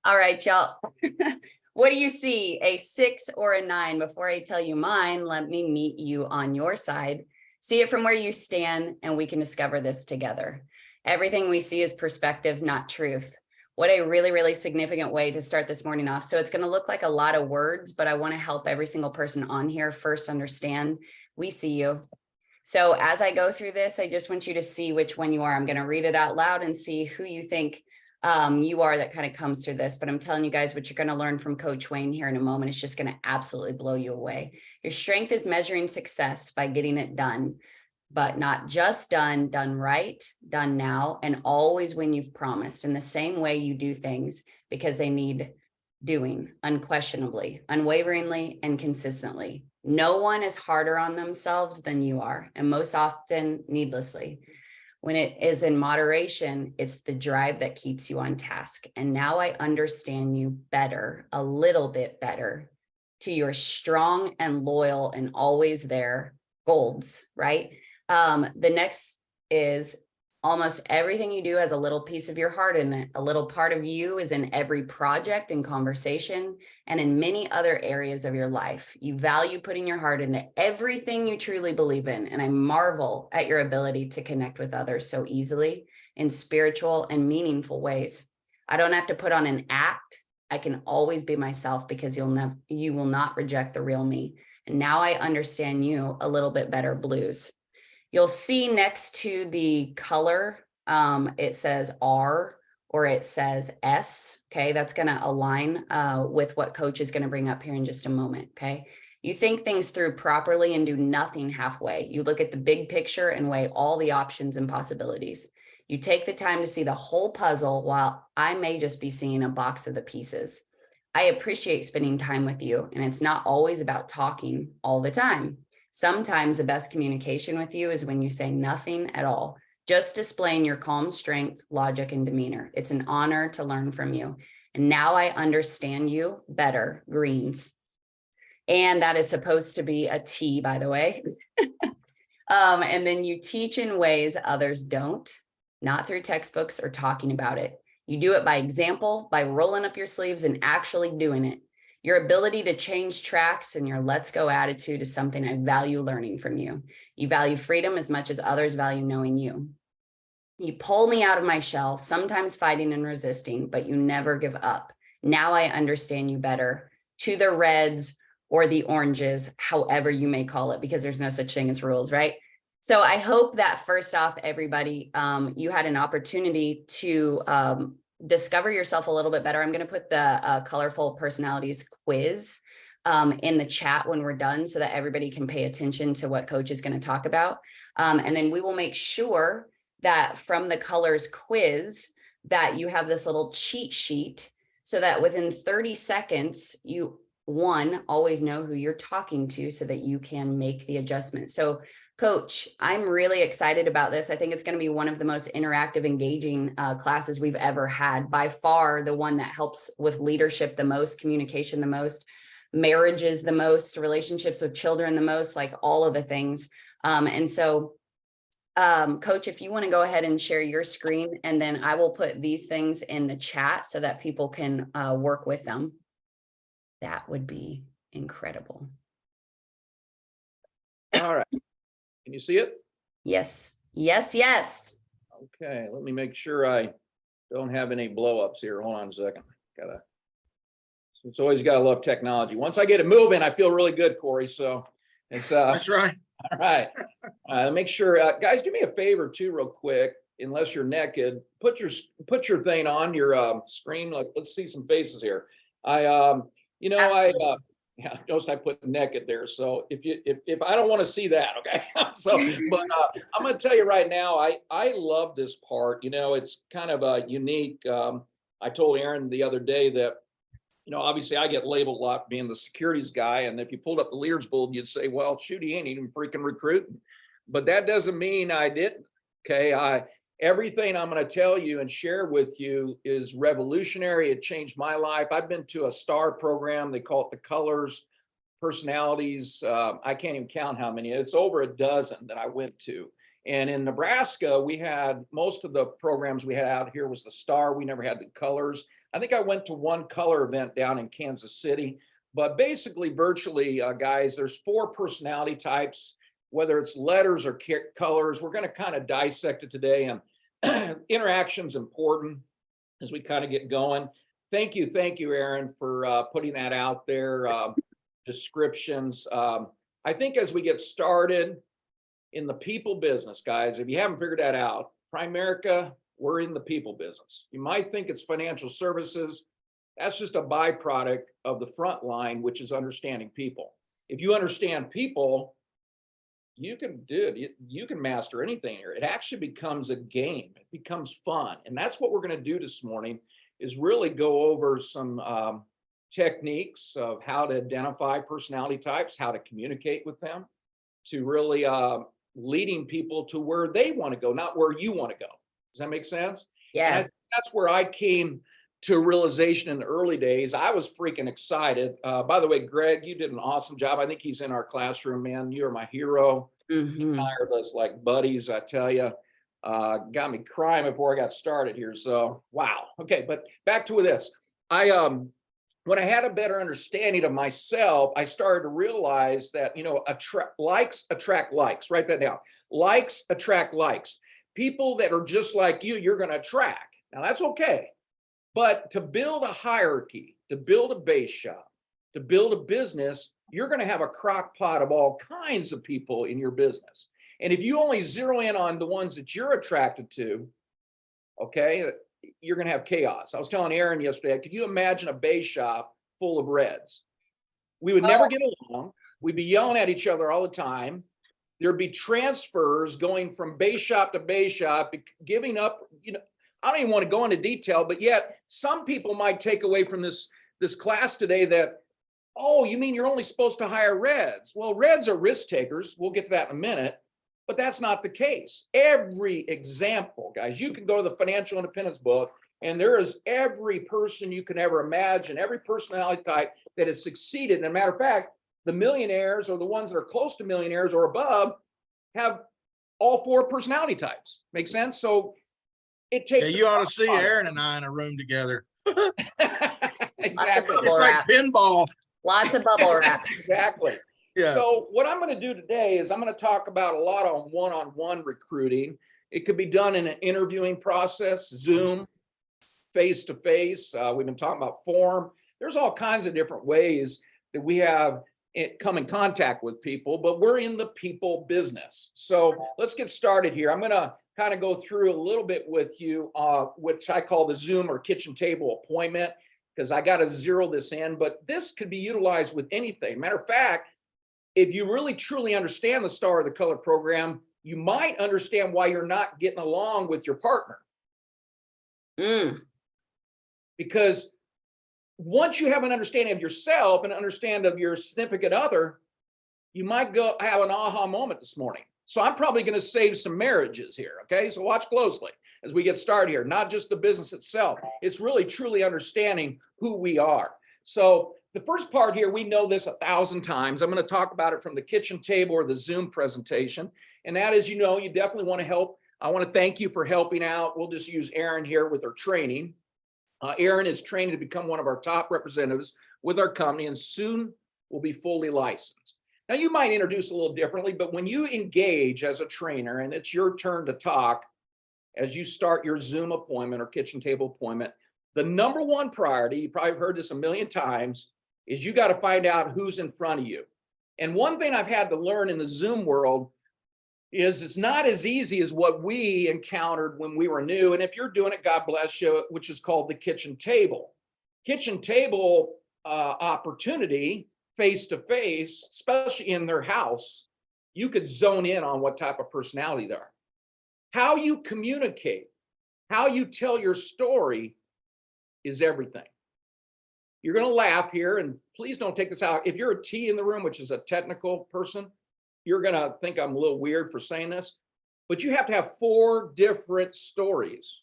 All right, y'all. What do you see, a 6 or a 9? Before I tell you mine, let me meet you on your side. See it from where you stand, and we can discover this together. Everything we see is perspective, not truth. What a really, really significant way to start this morning off. So it's going to look like a lot of words, but I want to help every single person on here first understand we see you. So as I go through this, I just want you to see which one you are. I'm going to read it out loud and see who you think you are that kind of comes through this. But I'm telling you guys, what you're going to learn from Coach Wayne here in a moment is just going to absolutely blow you away. Your strength is measuring success by getting it done, but not just done right, done now, and always when you've promised, in the same way you do things because they need doing, unquestionably, unwaveringly, and consistently. No one is harder on themselves than you are, and most often needlessly. When it is in moderation, it's the drive that keeps you on task. And now I understand you better, a little bit better, to your strong and loyal and always there golds, right? The next is almost everything you do has a little piece of your heart in it. A little part of you is in every project and conversation and in many other areas of your life. You value putting your heart into everything you truly believe in. And I marvel at your ability to connect with others so easily in spiritual and meaningful ways. I don't have to put on an act. I can always be myself because you will not reject the real me. And now I understand you a little bit better, Blues. You'll see next to the color, it says R or it says S. Okay, that's going to align with what Coach is going to bring up here in just a moment. Okay, you think things through properly and do nothing halfway. You look at the big picture and weigh all the options and possibilities. You take the time to see the whole puzzle while I may just be seeing a box of the pieces. I appreciate spending time with you, and it's not always about talking all the time. Sometimes the best communication with you is when you say nothing at all, just displaying your calm strength, logic, and demeanor. It's an honor to learn from you. And now I understand you better, Greens. And that is supposed to be a T, by the way. And then you teach in ways others don't, not through textbooks or talking about it. You do it by example, by rolling up your sleeves and actually doing it. Your ability to change tracks and your let's go attitude is something I value learning from you. You value freedom as much as others value knowing you. You pull me out of my shell, sometimes fighting and resisting, but you never give up. Now I understand you better, to the reds or the oranges, however you may call it, because there's no such thing as rules, right? So I hope that first off, everybody, you had an opportunity to discover yourself a little bit better. I'm going to put the colorful personalities quiz in the chat when we're done so that everybody can pay attention to what Coach is going to talk about. And then we will make sure that from the colors quiz that you have this little cheat sheet so that within 30 seconds, you always know who you're talking to so that you can make the adjustment. So Coach, I'm really excited about this. I think it's going to be one of the most interactive, engaging classes we've ever had. By far, the one that helps with leadership the most, communication the most, marriages the most, relationships with children the most, like all of the things. And so, Coach, if you want to go ahead and share your screen, and then I will put these things in the chat so that people can work with them. That would be incredible. All right. Can you see it? Yes. Yes, yes. Okay, let me make sure I don't have any blow-ups here. Hold on a second. It's always got to love technology. Once I get it moving, I feel really good, Corey. So it's That's right. all right. Make sure, guys, do me a favor too, real quick. Unless you're naked, put your thing on your screen. Let's see some faces here. Yeah, notice I put naked there. So if I don't want to see that, okay. So, but I'm going to tell you right now, I love this part. You know, it's kind of a unique. I told Aaron the other day that, you know, obviously I get labeled a lot being the securities guy, and if you pulled up the leaders bulletin, you'd say, well, shoot, he ain't even freaking recruiting. But that doesn't mean I didn't. Okay, everything I'm going to tell you and share with you is revolutionary. It changed my life. I've been to a S.T.A.R program. They call it the colors, personalities. I can't even count how many. It's over a dozen that I went to. And in Nebraska, we had most of the programs we had out here was the S.T.A.R. We never had the colors. I think I went to one color event down in Kansas City, but basically virtually, guys, there's 4 personality types, whether it's letters or colors. We're going to kind of dissect it today, and interaction's important as we kind of get going. Thank you, Aaron, for putting that out there. Descriptions. I think as we get started in the people business, guys, if you haven't figured that out, Primerica, we're in the people business. You might think it's financial services. That's just a byproduct of the front line, which is understanding people. If you understand people, you can you can master anything here. It actually becomes a game. It becomes fun. And that's what we're going to do this morning, is really go over some techniques of how to identify personality types, how to communicate with them, to really leading people to where they want to go, not where you want to go. Does that make sense? Yes. And that's where I came to a realization in the early days. I was freaking excited. By the way, Greg, you did an awesome job. I think he's in our classroom, man. You are my hero. Mm-hmm. Hired us like buddies, I tell you. Got me crying before I got started here. So, wow. Okay, but back to this. When I had a better understanding of myself, I started to realize that, likes attract likes. Write that down. Likes attract likes. People that are just like you, you're going to attract. Now, that's okay. But to build a hierarchy, to build a base shop, to build a business, you're going to have a crock pot of all kinds of people in your business. And if you only zero in on the ones that you're attracted to, okay, you're going to have chaos. I was telling Aaron yesterday, could you imagine a base shop full of reds? We would never get along. We'd be yelling at each other all the time. There'd be transfers going from base shop to base shop, giving up, I don't even want to go into detail, but yet some people might take away from this class today that, oh, you mean you're only supposed to hire reds? Well, reds are risk takers. We'll get to that in a minute, but that's not the case. Every example, guys, you can go to the Financial Independence book, and there is every person you can ever imagine, every personality type that has succeeded. And a matter of fact, the millionaires or the ones that are close to millionaires or above have all 4 personality types. Make sense? So it takes. Yeah, you ought to see Aaron and I in a room together. Exactly. It's like pinball. Lots of bubble wrap. Exactly. Yeah. So what I'm going to do today is I'm going to talk about a lot on one-on-one recruiting. It could be done in an interviewing process, Zoom, face-to-face. We've been talking about form. There's all kinds of different ways that we have come in contact with people, but we're in the people business. So let's get started here. I'm going to kind of go through a little bit with you, which I call the Zoom or kitchen table appointment, because I got to zero this in, but this could be utilized with anything. Matter of fact, if you really truly understand the S.T.A.R of the color program, you might understand why you're not getting along with your partner. Because once you have an understanding of yourself and understand of your significant other, you might go have an aha moment this morning. So I'm probably going to save some marriages here. Okay. So watch closely as we get started here, not just the business itself. It's really truly understanding who we are. So the first part here, we know this 1,000 times. I'm going to talk about it from the kitchen table or the Zoom presentation. And that is, you definitely want to help. I want to thank you for helping out. We'll just use Aaron here with her training. Aaron is trained to become one of our top representatives with our company and soon will be fully licensed. Now, you might introduce a little differently, but when you engage as a trainer and it's your turn to talk as you start your Zoom appointment or kitchen table appointment, the number one priority, you probably heard this a million times, is you got to find out who's in front of you. And one thing I've had to learn in the Zoom world is it's not as easy as what we encountered when we were new. And if you're doing it, God bless you, which is called the kitchen table. Kitchen table opportunity, face-to-face, especially in their house, you could zone in on what type of personality they are. How you communicate, how you tell your story is everything. You're going to laugh here, and please don't take this out. If you're a T in the room, which is a technical person, you're going to think I'm a little weird for saying this, but you have to have 4 different stories.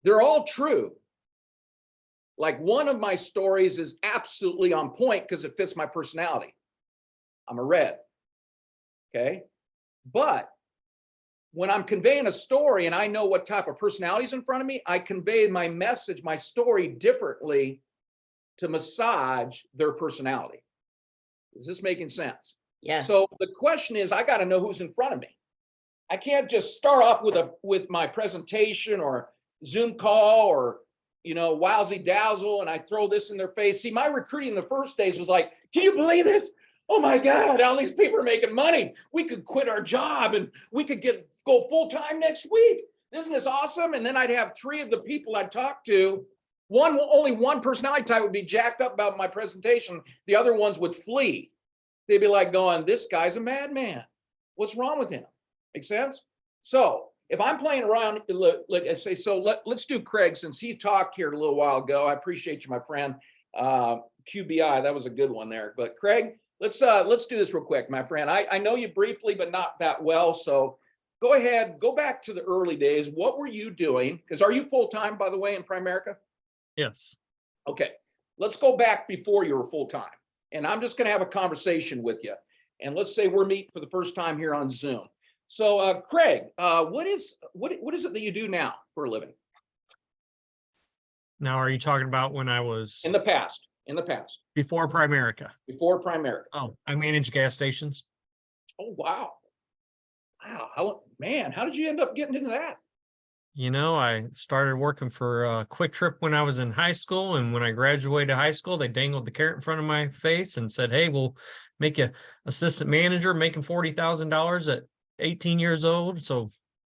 They're all true. Like one of my stories is absolutely on point because it fits my personality. I'm a red. Okay. But when I'm conveying a story and I know what type of personality is in front of me, I convey my message, my story differently to massage their personality. Is this making sense? Yes. So the question is, I got to know who's in front of me. I can't just start off with my presentation or Zoom call or, wowsy dazzle, and I throw this in their face. See, my recruiting the first days was like, can you believe this? Oh my God, all these people are making money. We could quit our job and we could go full time next week. Isn't this awesome? And then I'd have 3 of the people I'd talk to. Only one personality type would be jacked up about my presentation. The other ones would flee. They'd be like going, this guy's a madman. What's wrong with him? Make sense? So if I'm playing around, like I say, so let's do Craig, since he talked here a little while ago. I appreciate you, my friend. QBI, that was a good one there. But Craig, let's do this real quick, my friend. I know you briefly, but not that well. So go ahead, go back to the early days. What were you doing? Because are you full-time, by the way, in Primerica? Yes. Okay, let's go back before you were full-time. And I'm just going to have a conversation with you. And let's say we're meeting for the first time here on Zoom. So, Craig, what is it that you do now for a living? Now, are you talking about when I was In the past, before Primerica? before Primerica. Oh, I manage gas stations. Oh, wow. Wow. How did you end up getting into that? I started working for Quick Trip when I was in high school, and when I graduated high school, they dangled the carrot in front of my face and said, "Hey, we'll make you assistant manager, making $40,000 at 18 years old." So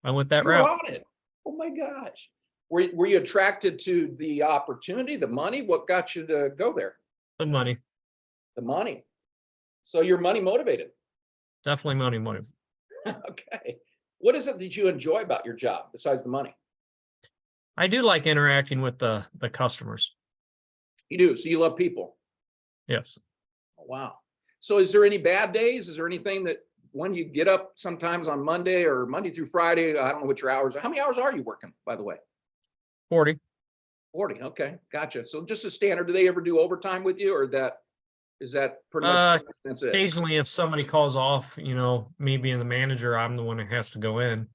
I went that You were route. on it. Oh my gosh. Were you attracted to the opportunity, the money? What got you to go there? The money, The money. So you're money motivated. definitely money motive. Okay. What is it that you enjoy about your job besides the money? I do like interacting with the customers. You do. So you love people. Yes. Oh, wow. So is there any bad days? Is there anything that when you get up sometimes on Monday or Monday through Friday, I don't know what your hours are. How many hours are you working, by the way? 40. 40. Okay. Gotcha. So just a standard. Do they ever do overtime with you, or is that pretty much that's it? Occasionally, if somebody calls off, me being the manager, I'm the one that has to go in and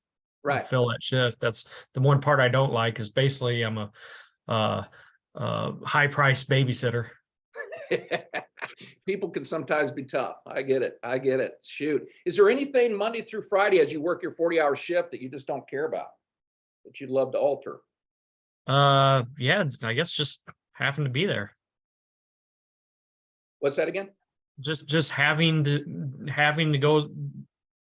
Right. fill that shift. That's the one part I don't like, is basically I'm a high price babysitter. People can sometimes be tough. I get it. Shoot. Is there anything Monday through Friday as you work your 40-hour shift that you just don't care about, that you'd love to alter? Yeah, I guess just having to be there. What's that again? Just having to go.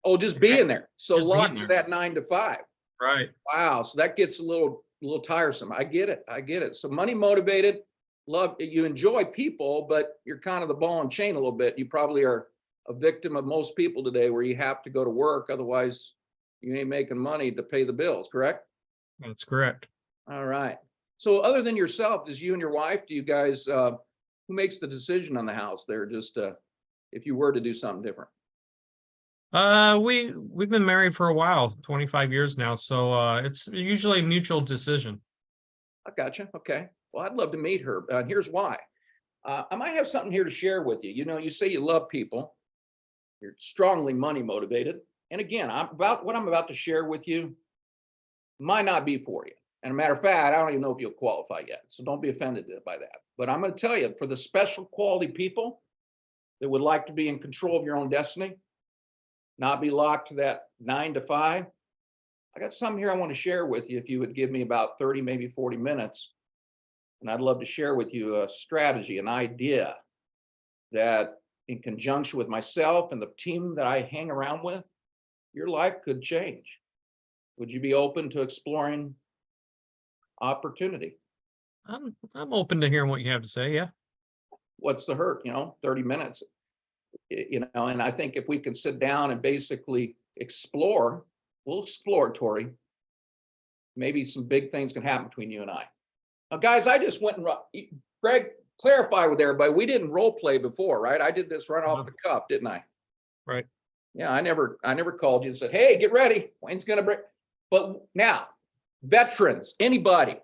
Oh, just being there. So Just being locked to there. that 9 to 5. Right. Wow. So that gets a little tiresome. I get it. So money motivated, you enjoy people, but you're kind of the ball and chain a little bit. You probably are a victim of most people today, where you have to go to work. Otherwise you ain't making money to pay the bills, correct? That's correct. All right. So other than yourself, does you and your wife, do you guys, who makes the decision on the house there? Just, if you were to do something different? We've been married for a while, 25 years now. So it's usually a mutual decision. I gotcha. Okay. Well, I'd love to meet her. Here's why. I might have something here to share with you. You say you love people. You're strongly money motivated. And again, what I'm about to share with you might not be for you. And a matter of fact, I don't even know if you'll qualify yet. So don't be offended by that. But I'm going to tell you, for the special quality people that would like to be in control of your own destiny, not be locked to that 9 to 5, I got something here I want to share with you. If you would give me about 30, maybe 40 minutes, and I'd love to share with you a strategy, an idea that in conjunction with myself and the team that I hang around with, your life could change. Would you be open to exploring opportunity? I'm open to hearing what you have to say. Yeah. What's the hurt? 30 minutes, and I think if we can sit down and basically explore, a little exploratory, maybe some big things can happen between you and I. Now, guys, I just went and Greg, clarify with everybody, we didn't role play before, right? I did this right off the cuff, didn't I? Right. Yeah, I never called you and said, hey, get ready, Wayne's gonna break. But now, veterans, anybody,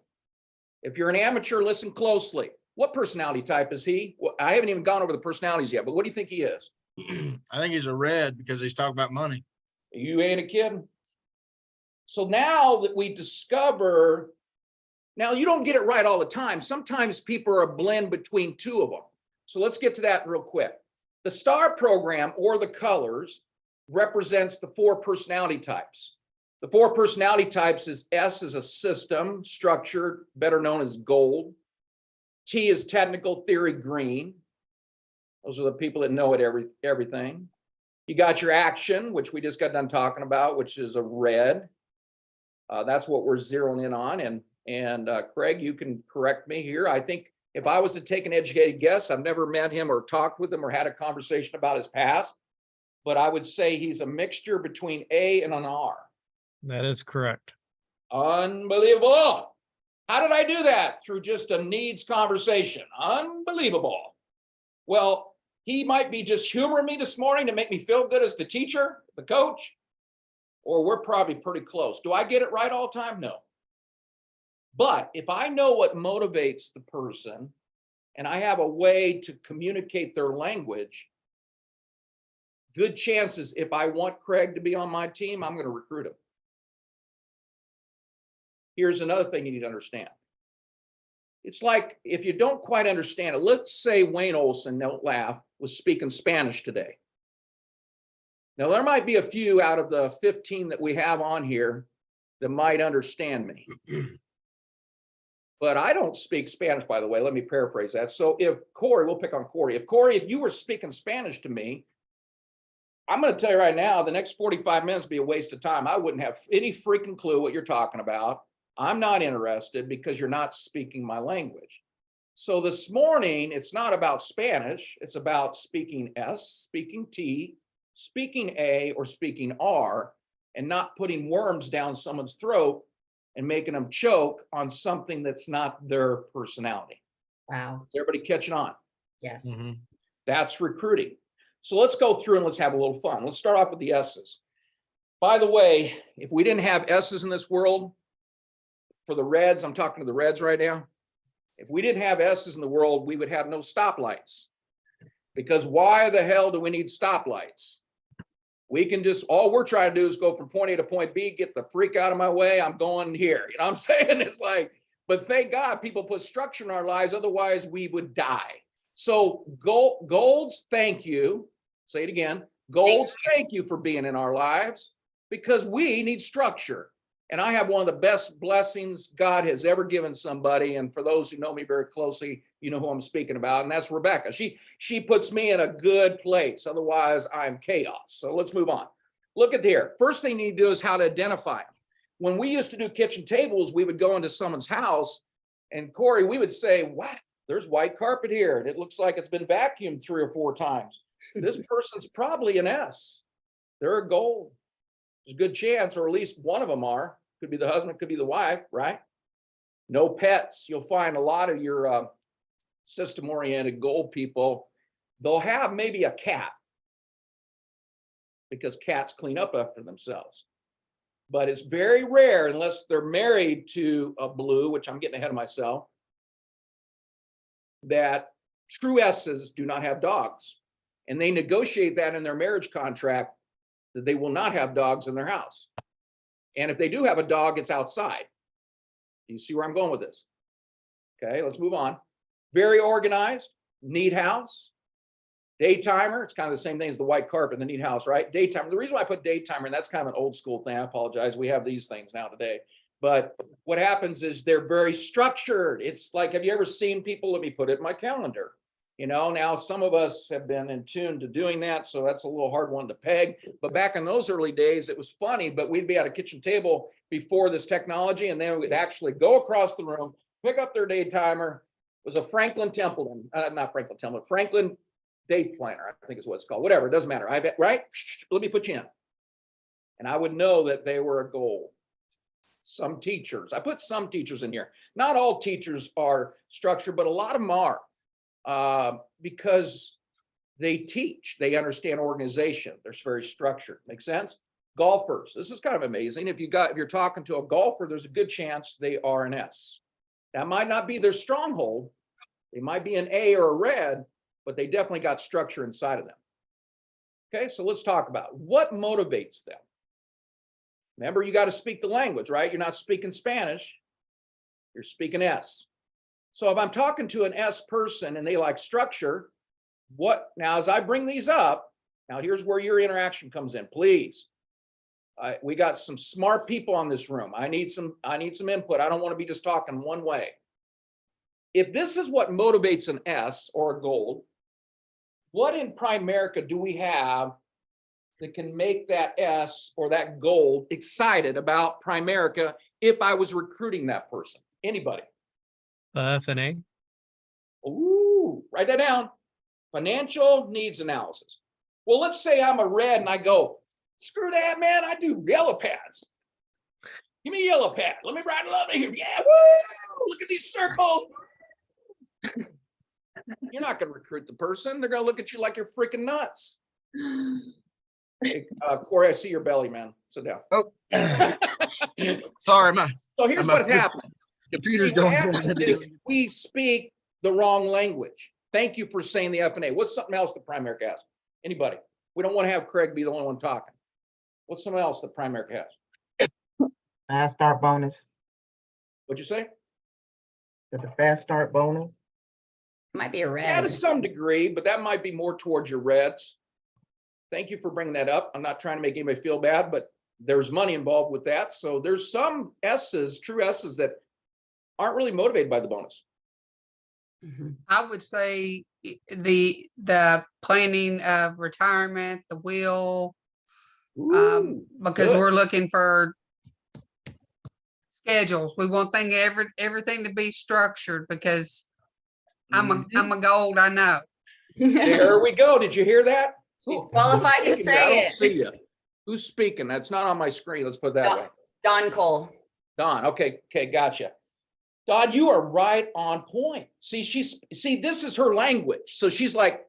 if you're an amateur, listen closely. What personality type is he? Well, I haven't even gone over the personalities yet, but what do you think he is? I think he's a red because he's talking about money. You ain't a kid. So now that we discover, now you don't get it right all the time. Sometimes people are a blend between two of them. So let's get to that real quick. The S.T.A.R program, or the colors, represents the 4 personality types. The 4 personality types is S is a system, structure, better known as gold. T is technical, theory, green. Those are the people that know it, everything. You got your action, which we just got done talking about, which is a red. That's what we're zeroing in on. And Craig, you can correct me here. I think if I was to take an educated guess, I've never met him or talked with him or had a conversation about his past, but I would say he's a mixture between A and an R. That is correct. Unbelievable. How did I do that? Through just a needs conversation. Unbelievable. Well, he might be just humoring me this morning to make me feel good as the teacher, the coach, or we're probably pretty close. Do I get it right all the time? No. But if I know what motivates the person and I have a way to communicate their language, good chances if I want Craig to be on my team, I'm going to recruit him. Here's another thing you need to understand. It's like if you don't quite understand it, let's say Wayne Olson, don't laugh, was speaking Spanish today. Now, there might be a few out of the 15 that we have on here that might understand me. But I don't speak Spanish, by the way. Let me paraphrase that. So if Corey, we'll pick on Corey. If you were speaking Spanish to me, I'm going to tell you right now, the next 45 minutes would be a waste of time. I wouldn't have any freaking clue what you're talking about. I'm not interested because you're not speaking my language. So this morning, it's not about Spanish. It's about speaking S, speaking T, speaking A, or speaking R, and not putting worms down someone's throat and making them choke on something that's not their personality. Wow. Is everybody catching on? Yes. Mhm. That's recruiting. So let's go through and let's have a little fun. Let's start off with the S's. By the way, if we didn't have S's in this world, for the Reds, I'm talking to the Reds right now. If we didn't have S's in the world, we would have no stoplights. Because why the hell do we need stoplights? We can just, all we're trying to do is go from point A to point B, get the freak out of my way. I'm going here. You know what I'm saying? It's like, but thank God people put structure in our lives. Otherwise we would die. So Golds, thank you. Say it again. Golds, thank you for being in our lives because we need structure. And I have one of the best blessings God has ever given somebody. And for those who know me very closely, you know who I'm speaking about. And that's Rebecca. She puts me in a good place. Otherwise, I'm chaos. So let's move on. Look at here. First thing you need to do is how to identify them. When we used to do kitchen tables, we would go into someone's house. And Corey, we would say, wow, there's white carpet here. And it looks like it's been vacuumed 3 or 4 times. This person's probably an S. They're a gold. There's a good chance, or at least one of them are. Could be the husband, could be the wife, right? No pets. You'll find a lot of your system-oriented gold people, they'll have maybe a cat because cats clean up after themselves. But it's very rare, unless they're married to a blue, which I'm getting ahead of myself, that true S's do not have dogs. And they negotiate that in their marriage contract that they will not have dogs in their house. And if they do have a dog, it's outside. Do you see where I'm going with this? Okay, let's move on. Very organized, neat house. Daytimer, it's kind of the same thing as the white carpet, the neat house, right? Daytimer. The reason why I put daytimer, and that's kind of an old school thing, I apologize. We have these things now today. But what happens is they're very structured. It's like, have you ever seen people, let me put it in my calendar. You know, now some of us have been in tune to doing that, so that's a little hard one to peg. But back in those early days, it was funny, but we'd be at a kitchen table before this technology, and then we'd actually go across the room, pick up their day timer. It was a Franklin Templeton, not Franklin Templeton, Franklin Date Planner, I think is what it's called. Whatever, it doesn't matter. I bet, right? Let me put you in. And I would know that they were a gold. Some teachers, I put some teachers in here. Not all teachers are structured, but a lot of them are. Because they teach, they understand organization. They're very structured. Make sense? Golfers. This is kind of amazing. If you're talking to a golfer, there's a good chance they are an S. That might not be their stronghold. They might be an A or a red, but they definitely got structure inside of them. Okay, so let's talk about what motivates them. Remember, you got to speak the language, right? You're not speaking Spanish. You're speaking S. So if I'm talking to an S person and they like structure, now as I bring these up, now here's where your interaction comes in, please. We got some smart people on this room. I need some input. I don't want to be just talking one way. If this is what motivates an S or a gold, what in Primerica do we have that can make that S or that gold excited about Primerica if I was recruiting that person? Anybody? FNA. Ooh, write that down. Financial needs analysis. Well, let's say I'm a red and I go, screw that, man. I do yellow pads. Give me a yellow pad. Let me write it up here. Yeah, woo! Look at these circles. You're not going to recruit the person. They're going to look at you like you're freaking nuts. Hey, Corey, I see your belly, man. Sit down. Oh, sorry, So here's my what's happening. computer's See, what going. happens is we speak the wrong language. Thank you for saying the FNA. What's something else the Primerica has? Anybody? We don't want to have Craig be the only one talking. What's something else the Primerica has? Fast start bonus. What'd you say? The fast start bonus. Might be a Yeah, to red. some degree, but that might be more towards your reds. Thank you for bringing that up. I'm not trying to make anybody feel bad, but there's money involved with that. So there's some S's, true S's, that aren't really motivated by the bonus. Mhm. I would say the planning of retirement, the will, Ooh, because good. we're looking for schedules. We want everything to be structured because I'm a gold, I know. There we go. Did you hear that? She's qualified to Who's speaking here? I say don't it. see you. Who's speaking? That's not on my screen. Let's put it that way. Don Cole. Don. Okay, gotcha. Don, you are right on point. See, this is her language. So she's like,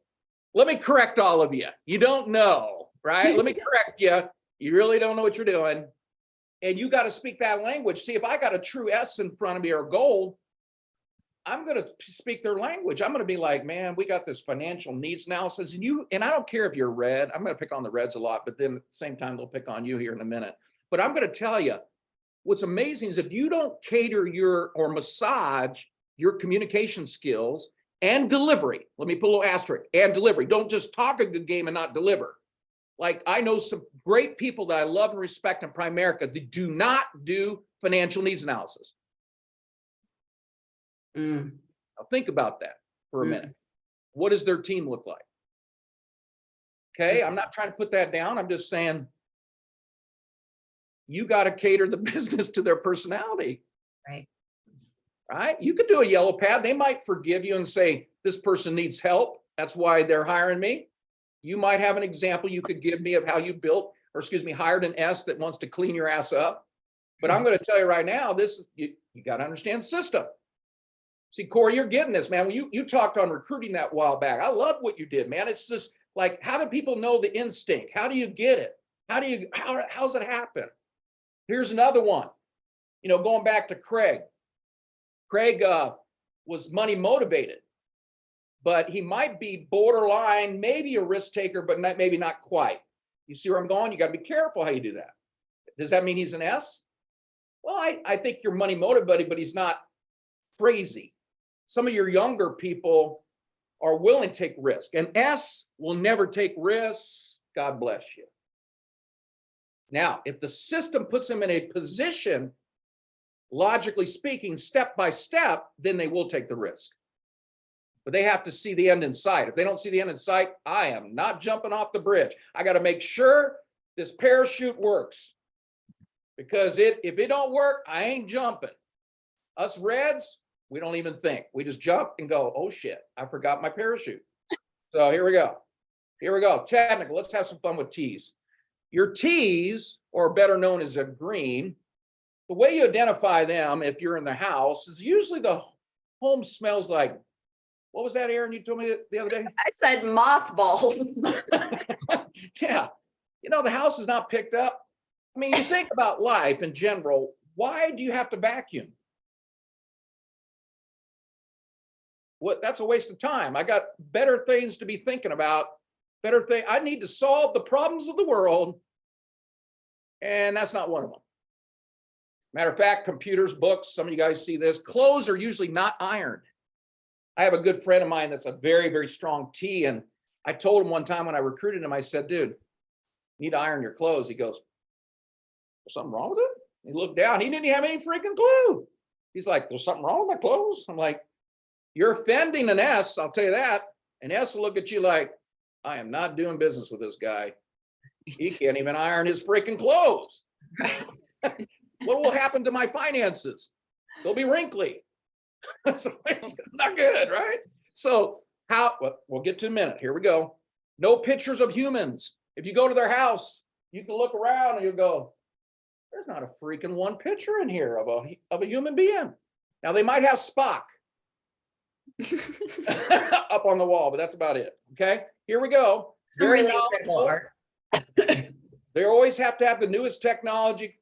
let me correct all of you. You don't know, right? Let me correct you. You really don't know what you're doing. And you got to speak that language. See, if I got a true S in front of me or gold, I'm going to speak their language. I'm going to be like, man, we got this financial needs analysis. And I don't care if you're red. I'm going to pick on the reds a lot, but then at the same time, they'll pick on you here in a minute. But I'm going to tell you, what's amazing is if you don't cater or massage your communication skills and delivery, let me put a little asterisk, and delivery. Don't just talk a good game and not deliver. Like I know some great people that I love and respect in Primerica that do not do financial needs analysis. Mm. Now think about that for a minute. What does their team look like? Okay, I'm not trying to put that down. I'm just saying you got to cater the business to their personality. Right. Right? You could do a yellow pad. They might forgive you and say, this person needs help. That's why they're hiring me. You might have an example you could give me of how you hired an S that wants to clean your ass up. But I'm going to tell you right now, you got to understand the system. See, Corey, you're getting this, man. When you talked on recruiting that while back, I love what you did, man. It's just like, how do people know the instinct? How do you get it? How's it happen? Here's another one. Going back to Craig. Craig was money motivated, but he might be borderline, maybe a risk taker, but maybe not quite. You see where I'm going? You got to be careful how you do that. Does that mean he's an S? Well, I think you're money motivated, but he's not crazy. Some of your younger people are willing to take risk. An S will never take risks. God bless you. Now, if the system puts him in a position, logically speaking, step by step, then they will take the risk. But they have to see the end in sight. If they don't see the end in sight, I am not jumping off the bridge. I got to make sure this parachute works. Because if it don't work, I ain't jumping. Us reds, we don't even think. We just jump and go, oh shit, I forgot my parachute. So here we go. Technical. Let's have some fun with T's. Your T's, or better known as a green, the way you identify them if you're in the house is usually the home smells like, what was that, Aaron, you told me the other day? I said mothballs. Yeah. The house is not picked up. I mean, you think about life in general. Why do you have to vacuum? That's a waste of time. I got better things to be thinking about. I need to solve the problems of the world. And that's not one of them. Matter of fact, computers, books, some of you guys see this, clothes are usually not ironed. I have a good friend of mine that's a very, very strong T. And I told him one time when I recruited him, I said, dude, you need to iron your clothes. He goes, there's something wrong with it? He looked down, he didn't have any freaking clue. He's like, there's something wrong with my clothes? I'm like, you're offending an S, I'll tell you that. An S will look at you like, I am not doing business with this guy. He can't even iron his freaking clothes. What will happen to my finances? They'll be wrinkly. So it's not good, right? So well, we'll get to a minute. Here we go. No pictures of humans. If you go to their house, you can look around and you'll go, there's not a freaking one picture in here of a human being. Now they might have Spock up on the wall, but that's about it. Okay, here we go. Some really incredible art. They always have to have the newest technology.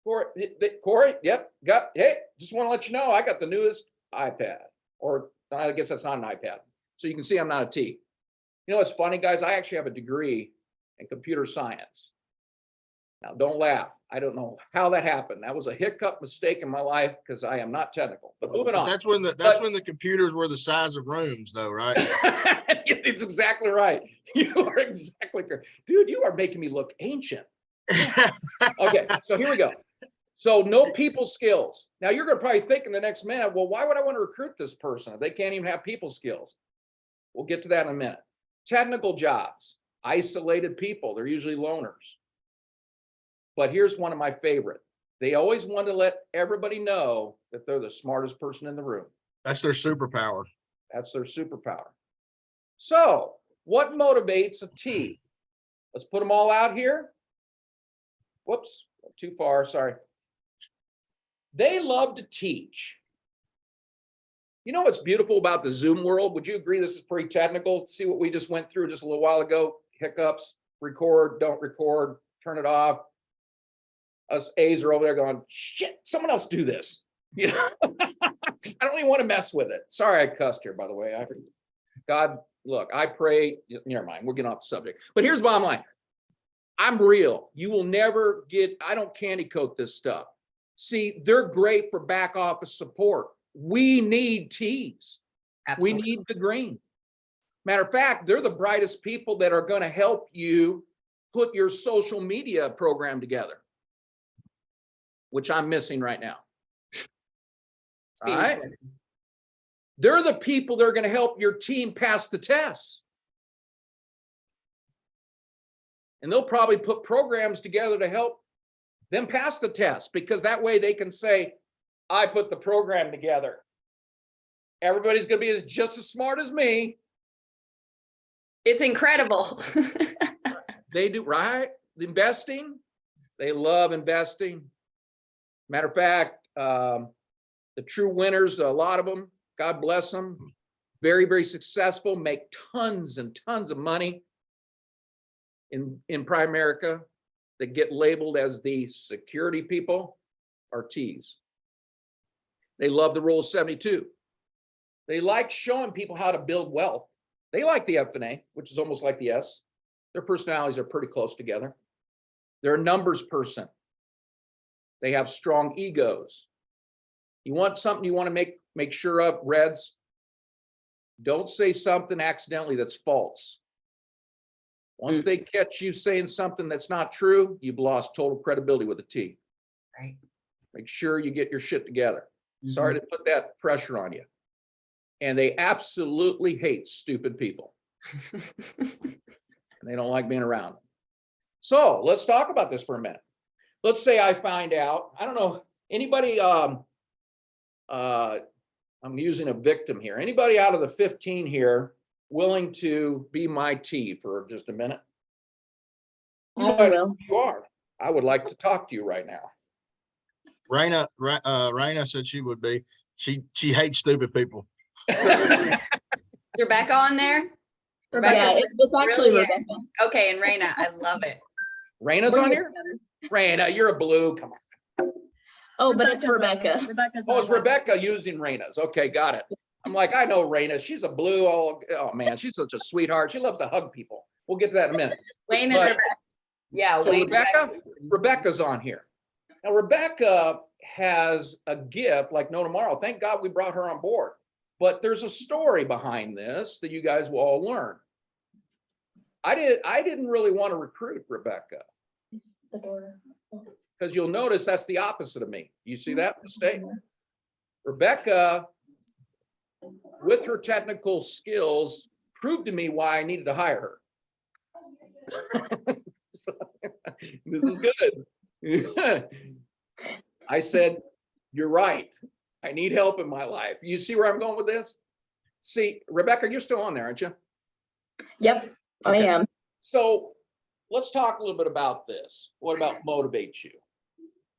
Corey, yep, hey, just want to let you know, I got the newest iPad, or I guess that's not an iPad. So you can see I'm not a T. You know what's funny, guys? I actually have a degree in computer science. Now, don't laugh. I don't know how that happened. That was a hiccup mistake in my life because I am not technical. But moving on. That's when the computers were the size of rooms, though, right? It's exactly right. You are exactly correct. Dude, you are making me look ancient. Okay, so here we go. So no people skills. Now you're going to probably think in the next minute, well, why would I want to recruit this person if they can't even have people skills? We'll get to that in a minute. Technical jobs, isolated people. They're usually loners. But here's one of my favorite. They always want to let everybody know that they're the smartest person in the room. That's their superpower. That's their superpower. So what motivates a T? Let's put them all out here. Whoops, too far, sorry. They love to teach. You know what's beautiful about the Zoom world? Would you agree this is pretty technical? See what we just went through just a little while ago? Hiccups, record, don't record, turn it off. Us A's are over there going, shit, someone else do this. You know, I don't even want to mess with it. Sorry, I cussed here, by the way. God, look, I pray, never mind, we're getting off the subject. But here's the bottom line. I'm real. You will never get, I don't candy coat this stuff. See, they're great for back office support. We need T's. Absolutely. We need the green. Matter of fact, they're the brightest people that are going to help you put your social media program together, which I'm missing right now. All right. They're the people that are going to help your team pass the tests. And they'll probably put programs together to help them pass the test, because that way they can say, I put the program together. Everybody's going to be just as smart as me. It's incredible. They do, right? Investing. They love investing. Matter of fact, the true winners, a lot of them, God bless them, very, very successful, make tons and tons of money in Primerica, that get labeled as the security people are T's. They love the rule of 72. They like showing people how to build wealth. They like the F&A, which is almost like the S. Their personalities are pretty close together. They're a numbers person. They have strong egos. You want something you want to make sure of, Reds, don't say something accidentally that's false. Once they catch you saying something that's not true, you've lost total credibility with a T. Right. Make sure you get your shit together. Sorry to put that pressure on you. And they absolutely hate stupid people. And they don't like being around them. So let's talk about this for a minute. Let's say I find out, I don't know, anybody, I'm using a victim here. Anybody out of the 15 here willing to be my T for just a minute? You know who you are. I would like to talk to you right now. Raina said she would be. She hates stupid people. Rebecca on there? Yeah, it's actually brilliant. Rebecca. Okay, and Raina, I love it. Raina's on here? Raina, you're a blue. Come on. Oh, but it's Rebecca. Oh, it's Rebecca using Raina's. Okay, got it. I'm like, I know Raina. She's a blue. Oh man, she's such a sweetheart. She loves to hug people. We'll get to that in a minute. Wayne and But- Rebecca. Yeah, So Wayne. Rebecca, Rebecca's on here. Now, Rebecca has a gift like no tomorrow. Thank God we brought her on board. But there's a story behind this that you guys will all learn. I didn't really want to recruit Rebecca because you'll notice that's the opposite of me. You see that mistake? Rebecca, with her technical skills, proved to me why I needed to hire her. So, this is good. I said, you're right. I need help in my life. You see where I'm going with this? See, Rebecca, you're still on there, aren't you? Yep, Okay. I am. So let's talk a little bit about this. What about motivates you?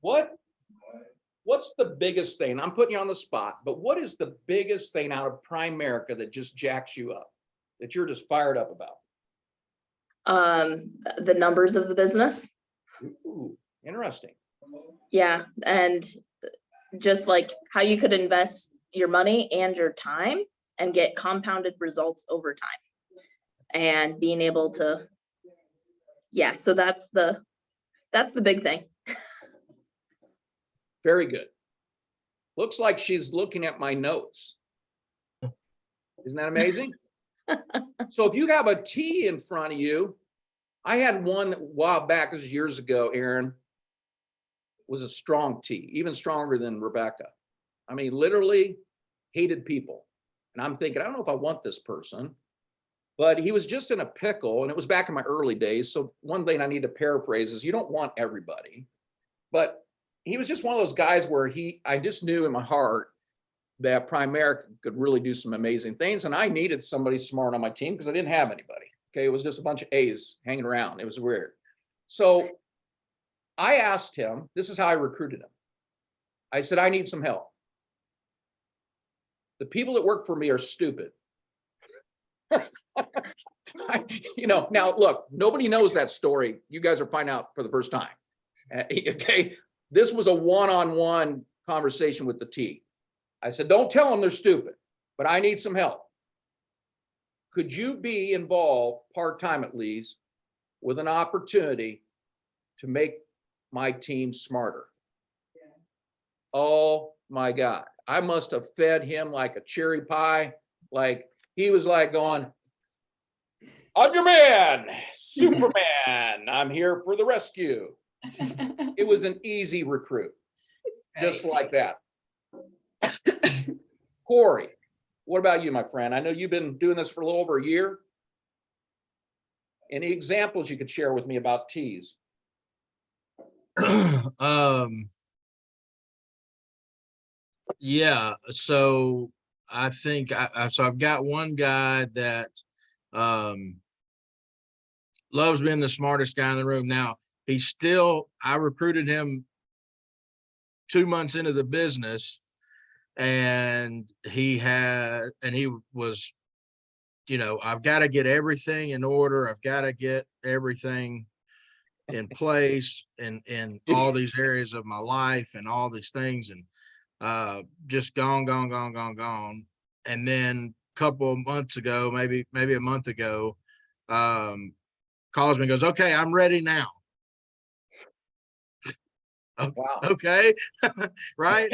What's the biggest thing? I'm putting you on the spot, but what is the biggest thing out of Primerica that just jacks you up, that you're just fired up about? The numbers of the business. Ooh, interesting. Yeah, and just like how you could invest your money and your time and get compounded results over time. And being able to, yeah, so that's the big thing. Very good. Looks like she's looking at my notes. Isn't that amazing? So if you have a T in front of you, I had one a while back, this was years ago, Aaron, was a strong T, even stronger than Rebecca. I mean, literally hated people. And I'm thinking, I don't know if I want this person, but he was just in a pickle, and it was back in my early days. So one thing I need to paraphrase is you don't want everybody, but he was just one of those guys where I just knew in my heart that Primerica could really do some amazing things. And I needed somebody smart on my team because I didn't have anybody. Okay. It was just a bunch of A's hanging around. It was weird. So I asked him, this is how I recruited him. I said, I need some help. The people that work for me are stupid. Now look, nobody knows that story. You guys are finding out for the first time. Okay. This was a one-on-one conversation with the T. I said, don't tell them they're stupid, but I need some help. Could you be involved part-time at least with an opportunity to make my team smarter? Yeah. Oh my God. I must have fed him like a cherry pie. Like he was like going, I'm your man, Superman. I'm here for the rescue. It was an easy recruit, just like that. Corey, what about you, my friend? I know you've been doing this for a little over a year. Any examples you could share with me about T's? Yeah, so I think so I've got one guy that loves being the smartest guy in the room. Now I recruited him 2 months into the business, and he was, I've got to get everything in order. I've got to get everything in place in all these areas of my life and all these things, and just gone. And then a couple of months ago, maybe a month ago, calls me and goes, okay, I'm ready now. Wow. Okay. Right.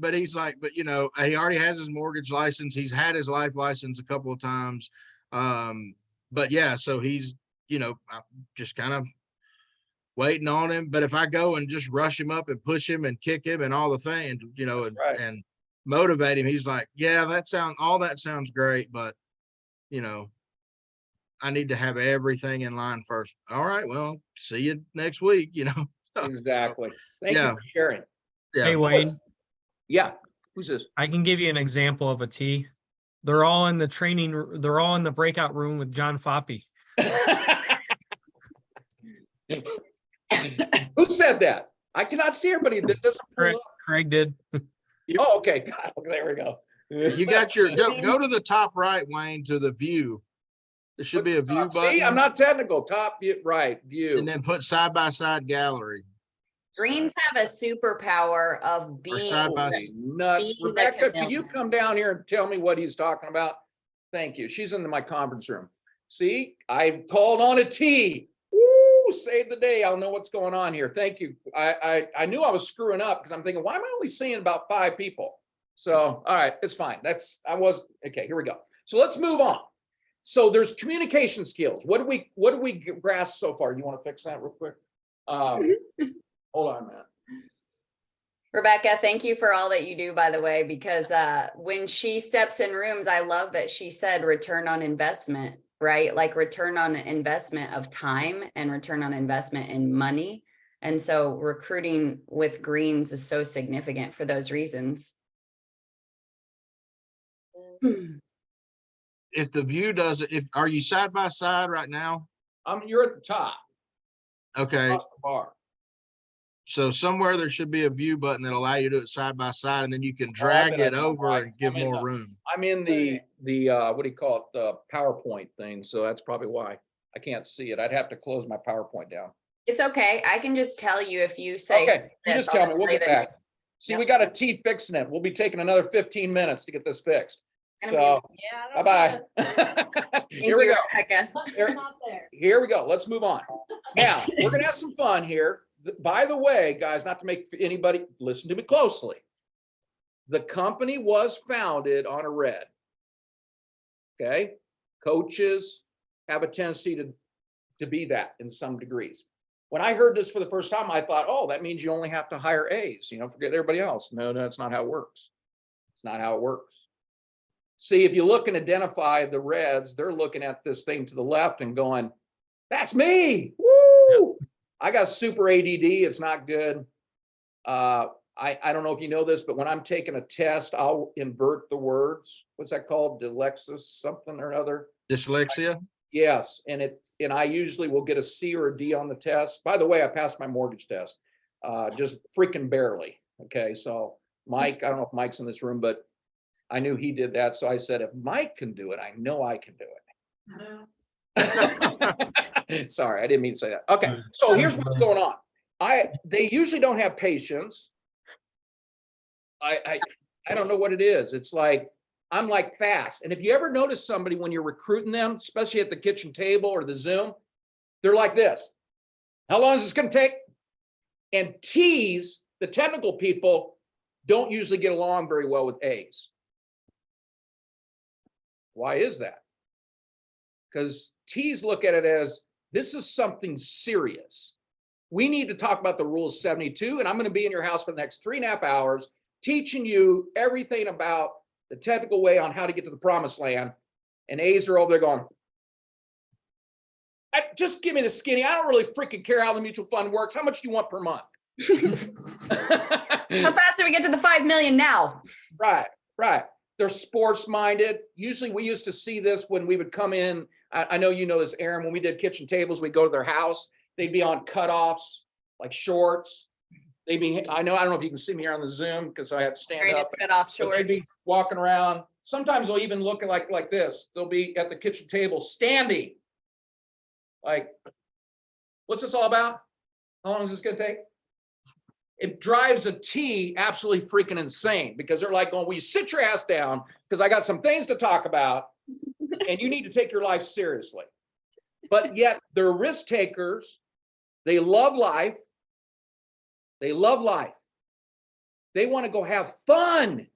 But he's like, but he already has his mortgage license. He's had his life license a couple of times. But yeah, so he's, I'm just kind of waiting on him. But if I go and just rush him up and push him and kick him and all the things, Right. and motivate him, he's like, yeah, all that sounds great, but I need to have everything in line first. All right, well, see you next week, Exactly. So, Thank you yeah. for sharing. Yeah. Hey, Wayne, Yeah. Who's this? I can give you an example of a T. They're all in the breakout room with John Foppy. Who said that? I cannot see everybody that doesn't pull up. Craig did. Oh, okay. God, there we go. You got your go to the top right, Wayne, to the view. There should be a view button. See, I'm not technical. Top view, right view. And then put side by side gallery. Greens have a superpower of being side by Holy nuts. being the Rebecca, can you chameleon. come down here and tell me what he's talking about? Thank you. She's in my conference room. See, I called on a T. Woo, save the day. I'll know what's going on here. Thank you. I knew I was screwing up because I'm thinking, why am I only seeing about 5 people? So, all right, it's fine. Okay, here we go. So let's move on. So there's communication skills. What do we grasp so far? You want to fix that real quick? Hold on a minute. Rebecca, thank you for all that you do, by the way, because when she steps in rooms, I love that she said return on investment, right? Like return on investment of time and return on investment in money. And so recruiting with greens is so significant for those reasons. If the view doesn't, are you side by side right now? You're at the top, Okay, across the bar. so somewhere there should be a view button that allow you to do it side by side, and then you can Oh, I drag bet I it know, over Mike. and give I'm in more the- room. I'm in the what do you call it? The PowerPoint thing. So that's probably why I can't see it. I'd have to close my PowerPoint down. It's okay. I can just tell you if you say. Okay, you this, just I'll tell me, we'll play get the- back. See, Yep. we got a T fixing it. We'll be taking another 15 minutes to get this fixed. Gonna be- So, Yeah. bye-bye. Thank Here we you, go. Rebecca. Here- Not there. Here we go. Let's move on. Now, we're gonna have some fun here. By the way, guys, not to make anybody, listen to me closely. The company was founded on a red. Okay? Coaches have a tendency to be that in some degrees. When I heard this for the first time, I thought, oh, that means you only have to hire A's, forget everybody else. No, that's not how it works. It's not how it works. See, if you look and identify the reds, they're looking at this thing to the left and going, that's me. Woo! I got super ADD. It's not good. I don't know if you know this, but when I'm taking a test, I'll invert the words. What's that called? Dylexis, something or other. Dyslexia? Yes, and I usually will get a C or a D on the test. By the way, I passed my mortgage test, just freaking barely. Okay, so Mike, I don't know if Mike's in this room, but I knew he did that. So I said, if Mike can do it, I know I can do it. Sorry, I didn't mean to say that. Okay, so here's what's going on. They usually don't have patience. I don't know what it is. It's like, I'm like fast. And if you ever notice somebody when you're recruiting them, especially at the kitchen table or the Zoom, they're like this. How long is this going to take? And T's, the technical people, don't usually get along very well with A's. Why is that? Because T's look at it as, this is something serious. We need to talk about the rule of 72, and I'm going to be in your house for the next 3.5 hours, teaching you everything about the technical way on how to get to the promised land. And A's are over there going, just give me the skinny. I don't really freaking care how the mutual fund works. How much do you want per month? How fast do we get to the 5 million now? Right. They're sports minded. Usually we used to see this when we would come in. I know you know this, Aaron, when we did kitchen tables, we'd go to their house. They'd be on cutoffs, like shorts. I don't know if you can see me here on the Zoom because I have to stand up. Cut off But they'd be shorts. walking around. Sometimes they'll even look like this. They'll be at the kitchen table standing. Like, what's this all about? How long is this gonna take? It drives a T absolutely freaking insane because they're like going, well, you sit your ass down because I got some things to talk about and you need to take your life seriously. But yet they're risk takers. They love life. They love life. They want to go have fun.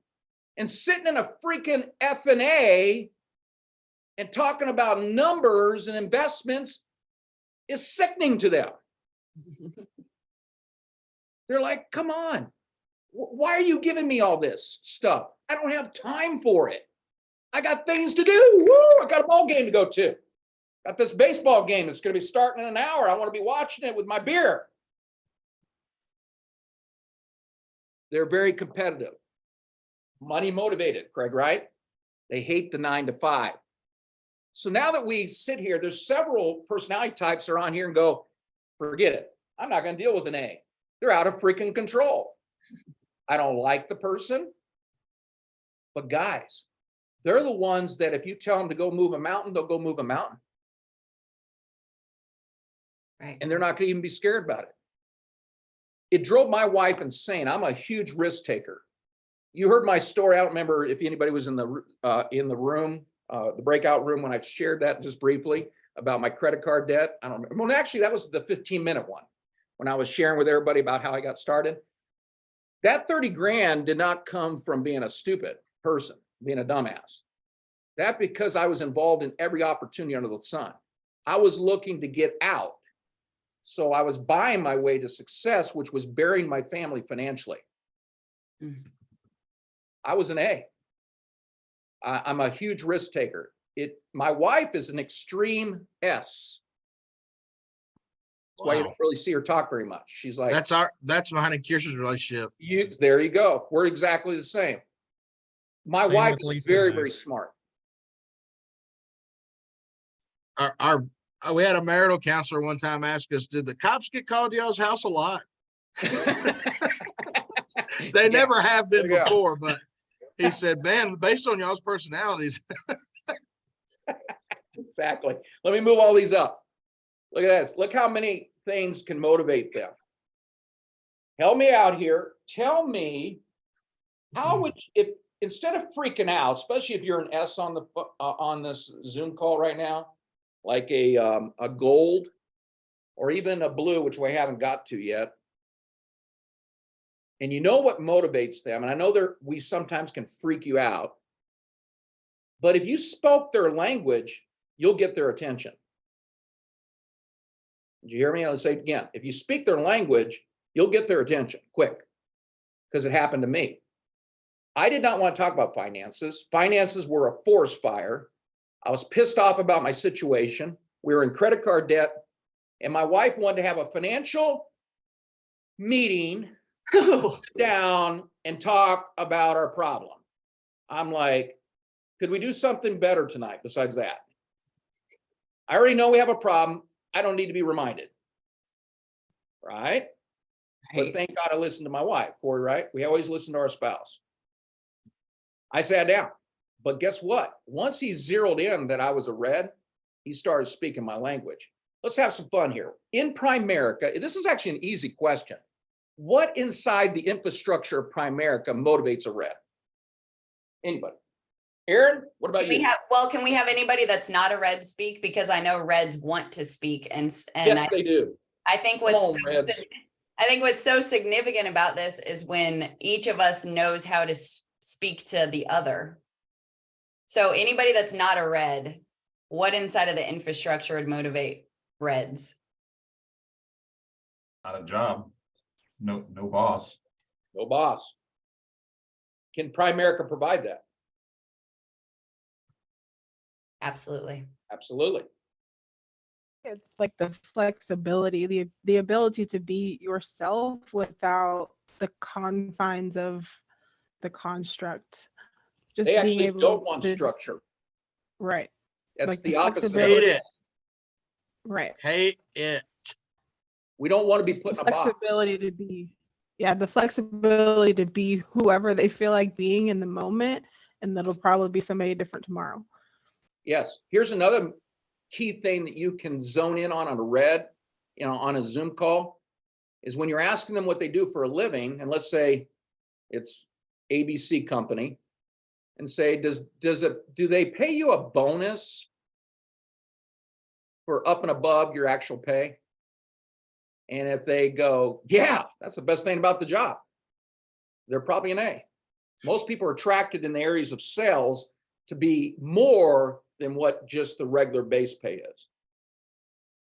And sitting in a freaking F&A and talking about numbers and investments is sickening to them. They're like, come on. Why are you giving me all this stuff? I don't have time for it. I got things to do. Woo! I got a ball game to go to. Got this baseball game that's going to be starting in an hour. I want to be watching it with my beer. They're very competitive. Money motivated, Craig, right? They hate the 9 to 5. So now that we sit here, there's several personality types that are on here and go, forget it. I'm not going to deal with an A. They're out of freaking control. I don't like the person. But guys, they're the ones that if you tell them to go move a mountain, they'll go move a mountain. Right. And they're not going to even be scared about it. It drove my wife insane. I'm a huge risk taker. You heard my story. I don't remember if anybody was in the room, the breakout room when I shared that just briefly. about my credit card debt. I don't remember. Well, actually, that was the 15-minute one when I was sharing with everybody about how I got started. That 30 grand did not come from being a stupid person, being a dumbass. That because I was involved in every opportunity under the sun. I was looking to get out. So I was buying my way to success, which was burying my family financially. Mm. I was an A. I'm a huge risk taker. My wife is an extreme S. That's why you Wow. don't really see her talk very much. She's like, That's mine and Kirsten's relationship. there you go. We're exactly the same. My Same wife with is Lisa very, and I. very smart. We had a marital counselor one time ask us, did the cops get called to y'all's house a lot? They never have been There you go. before, but he said, man, based on y'all's personalities. Exactly. Let me move all these up. Look at this. Look how many things can motivate them. Help me out here. Tell me, how would, if instead of freaking out, especially if you're an S on the on this Zoom call right now, like a gold or even a blue, which we haven't got to yet. And you know what motivates them, and I know we sometimes can freak you out, but if you spoke their language, you'll get their attention. Did you hear me? I'll say it again. If you speak their language, you'll get their attention quick, because it happened to me. I did not want to talk about finances. Finances were a forest fire. I was pissed off about my situation. We were in credit card debt, and my wife wanted to have a financial meeting, sit down and talk about our problem. I'm like, could we do something better tonight besides that? I already know we have a problem. I don't need to be reminded. Right? But thank God I listened to my wife, Corey, right? We always listen to our spouse. I sat down, but guess what? Once he zeroed in that I was a red, he started speaking my language. Let's have some fun here. In Primerica, this is actually an easy question. What inside the infrastructure of Primerica motivates a red? Anybody? Aaron, what about you? Can we have anybody that's not a red speak? Because I know reds want to speak, and Yes, they do. I think Come on, Reds. I think what's so significant about this is when each of us knows how to speak to the other. So anybody that's not a red, what inside of the infrastructure would motivate reds? Not a job. No boss. No boss. Can Primerica provide that? Absolutely. Absolutely. It's like the flexibility, the ability to be yourself without the confines of the construct. Just They being actually able don't want to, structure. right, That's like the the opposite. flexibility. Hate it. right. Hate it. We don't want to be Just put the in a box. flexibility to be, the flexibility to be whoever they feel like being in the moment, and that'll probably be somebody different tomorrow. Yes. Here's another key thing that you can zone in on a red, on a Zoom call, is when you're asking them what they do for a living, and let's say it's ABC company, and say, do they pay you a bonus for up and above your actual pay? And if they go, yeah, that's the best thing about the job, they're probably an A. Most people are attracted in the areas of sales to be more than what just the regular base pay is.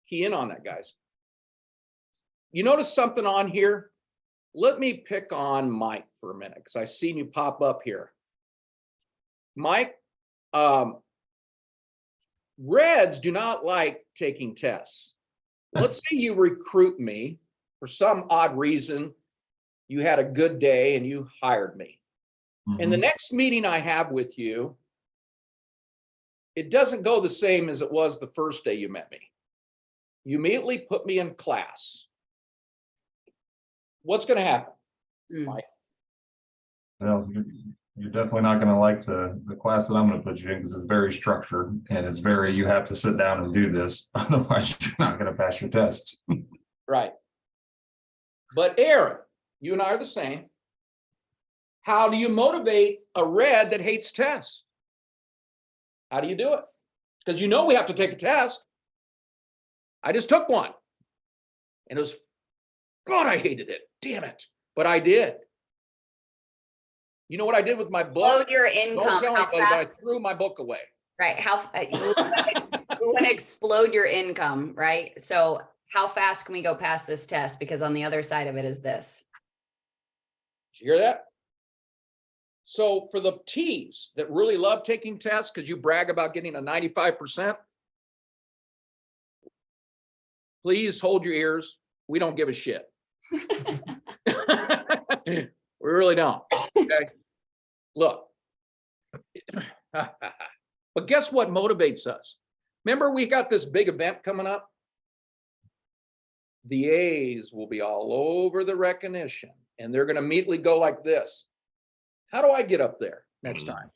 Key in on that, guys. You notice something on here? Let me pick on Mike for a minute, because I seen you pop up here. Mike, reds do not like taking tests. Let's say you recruit me for some odd reason. You had a good day and you hired me. And the next meeting I have with you, it doesn't go the same as it was the first day you met me. You immediately put me in class. What's going to happen, Mike? Well, you're definitely not going to like the class that I'm going to put you in, because it's very structured and it's very, you have to sit down and do this. Otherwise, you're not going to pass your tests. Right. But Aaron, you and I are the same. How do you motivate a red that hates tests? How do you do it? Because we have to take a test. I just took one. And it was, God, I hated it. Damn it. But I did. You know what I did with my book? Load your Don't income, tell how anybody, but I fast, threw my book away. right? You want to explode your income, right? So how fast can we go past this test? Because on the other side of it is this. Did you hear that? So for the T's that really love taking tests because you brag about getting a 95%, please hold your ears. We don't give a shit. We really don't. Okay. Look. But guess what motivates us? Remember, we got this big event coming up. The A's will be all over the recognition, and they're going to immediately go like this. How do I get up there next time?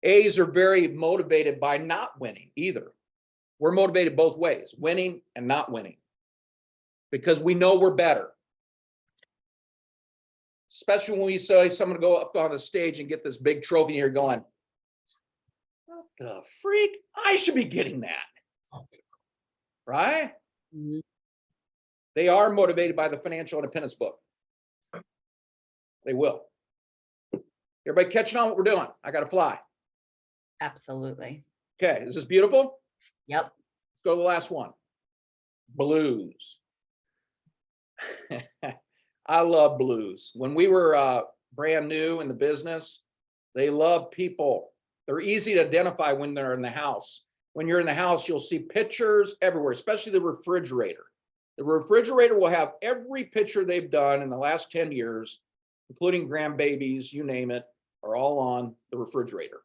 A's are very motivated by not winning either. We're motivated both ways, winning and not winning, because we know we're better. Especially when we say someone go up on the stage and get this big trophy and you're going, what the freak? I should be getting that. Right? Mhm. They are motivated by the financial independence book. They will. Everybody catching on what we're doing? I got to fly. Absolutely. Okay, is this beautiful? Yep. Let's go to the last one. Blues. I love blues. When we were brand new in the business, they love people. They're easy to identify when they're in the house. When you're in the house, you'll see pictures everywhere, especially the refrigerator. The refrigerator will have every picture they've done in the last 10 years, including grandbabies, you name it, are all on the refrigerator.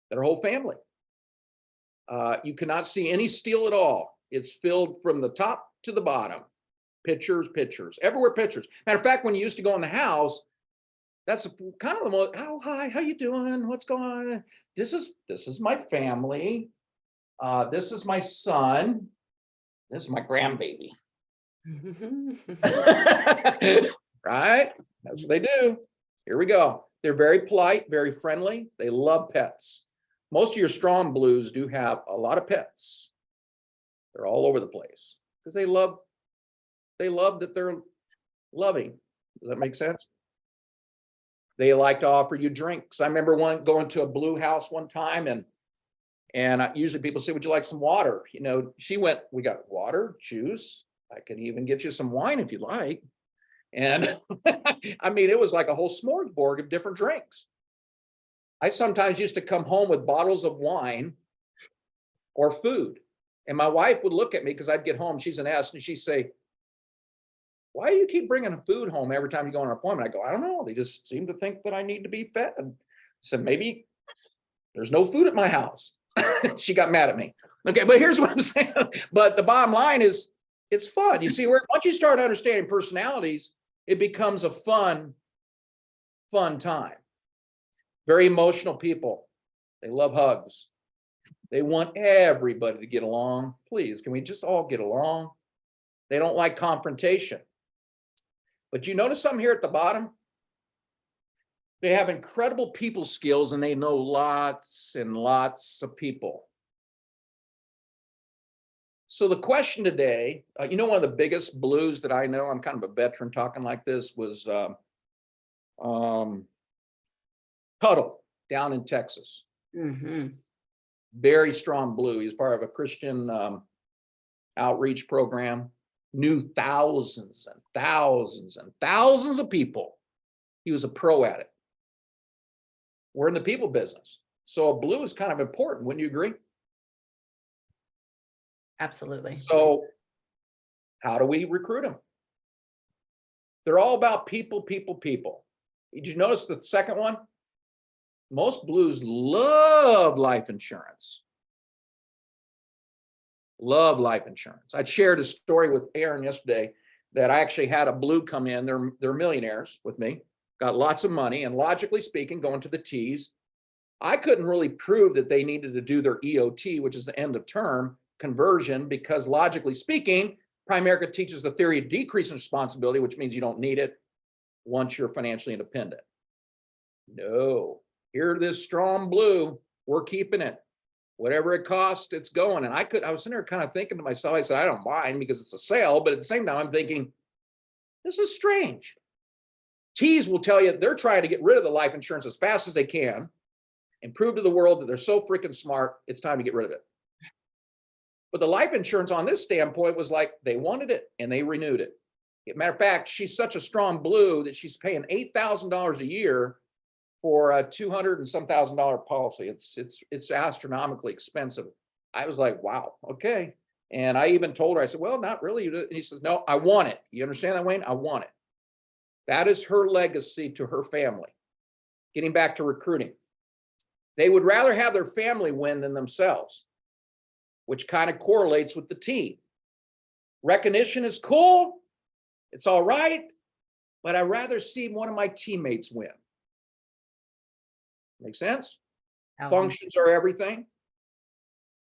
Their whole family. You cannot see any steel at all. It's filled from the top to the bottom. Pictures, pictures, everywhere pictures. Matter of fact, when you used to go in the house, that's kind of the most, oh, hi, how you doing? What's going on? This is my family. This is my son. This is my grandbaby. Right? That's what they do. Here we go. They're very polite, very friendly. They love pets. Most of your strong blues do have a lot of pets. They're all over the place because they love that they're loving. Does that make sense? They like to offer you drinks. I remember going to a blue house one time, and usually people say, would you like some water? You know, she went, we got water, juice. I can even get you some wine if you like. And I mean, it was like a whole smorgasbord of different drinks. I sometimes used to come home with bottles of wine or food. And my wife would look at me because I'd get home, she's an S, and she'd say, why do you keep bringing food home every time you go on an appointment? I go, I don't know. They just seem to think that I need to be fed. I said, maybe there's no food at my house. She got mad at me. Okay, but here's what I'm saying. But the bottom line is, it's fun. You see, once you start understanding personalities, it becomes a fun time. Very emotional people. They love hugs. They want everybody to get along. Please, can we just all get along? They don't like confrontation. But you notice something here at the bottom? They have incredible people skills and they know lots and lots of people. So the question today, you know, one of the biggest blues that I know, I'm kind of a veteran talking like this, was Tuttle down in Texas. Mm-hmm. Very strong blue. He's part of a Christian outreach program. Knew thousands and thousands and thousands of people. He was a pro at it. We're in the people business. So a blue is kind of important. Wouldn't you agree? Absolutely. So how do we recruit them? They're all about people, people, people. Did you notice the second one? Most blues love life insurance. Love life insurance. I shared a story with Aaron yesterday that I actually had a blue come in. They're millionaires with me, got lots of money, and logically speaking, going to the T's, I couldn't really prove that they needed to do their EOT, which is the end of term conversion, because logically speaking, Primerica teaches the theory of decreasing responsibility, which means you don't need it once you're financially independent. No, here this strong blue, we're keeping it. Whatever it costs, it's going. And I was sitting there kind of thinking to myself, I said, I don't mind because it's a sale, but at the same time, I'm thinking, this is strange. T's will tell you they're trying to get rid of the life insurance as fast as they can and prove to the world that they're so freaking smart, it's time to get rid of it. But the life insurance on this standpoint was like, they wanted it and they renewed it. As a matter of fact, she's such a strong blue that she's paying $8,000 a year for a $200 and some thousand policy. It's astronomically expensive. I was like, wow, okay. And I even told her, I said, well, not really. And he says, no, I want it. You understand that, Wayne? I want it. That is her legacy to her family. Getting back to recruiting. They would rather have their family win than themselves, which kind of correlates with the team. Recognition is cool. It's all right, but I'd rather see one of my teammates win. Make sense? Functions are everything.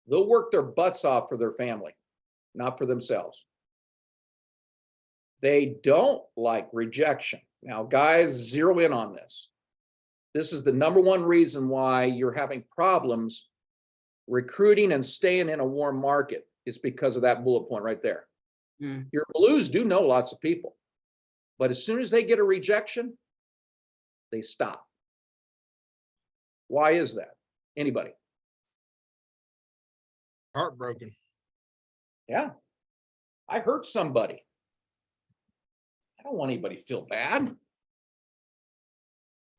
They'll work their butts off for their family, not for themselves. They don't like rejection. Now, guys, zero in on this. This is the number one reason why you're having problems recruiting and staying in a warm market is because of that bullet point right there. Your blues do know lots of people, but as soon as they get a rejection, they stop. Why is that? Anybody? Heartbroken. Yeah. I hurt somebody. I don't want anybody to feel bad.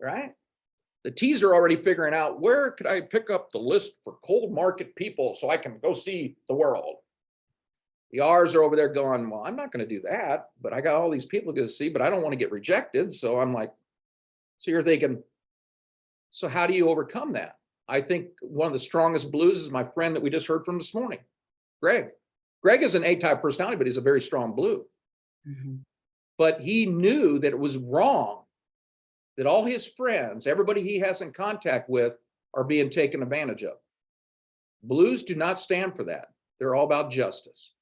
Right? The T's are already figuring out where could I pick up the list for cold market people so I can go see the world. The R's are over there going, well, I'm not going to do that, but I got all these people to see, but I don't want to get rejected. So I'm like, so you're thinking, so how do you overcome that? I think one of the strongest blues is my friend that we just heard from this morning, Greg. Greg is an A-type personality, but he's a very strong blue. But he knew that it was wrong, that all his friends, everybody he has in contact with, are being taken advantage of. Blues do not stand for that. They're all about justice,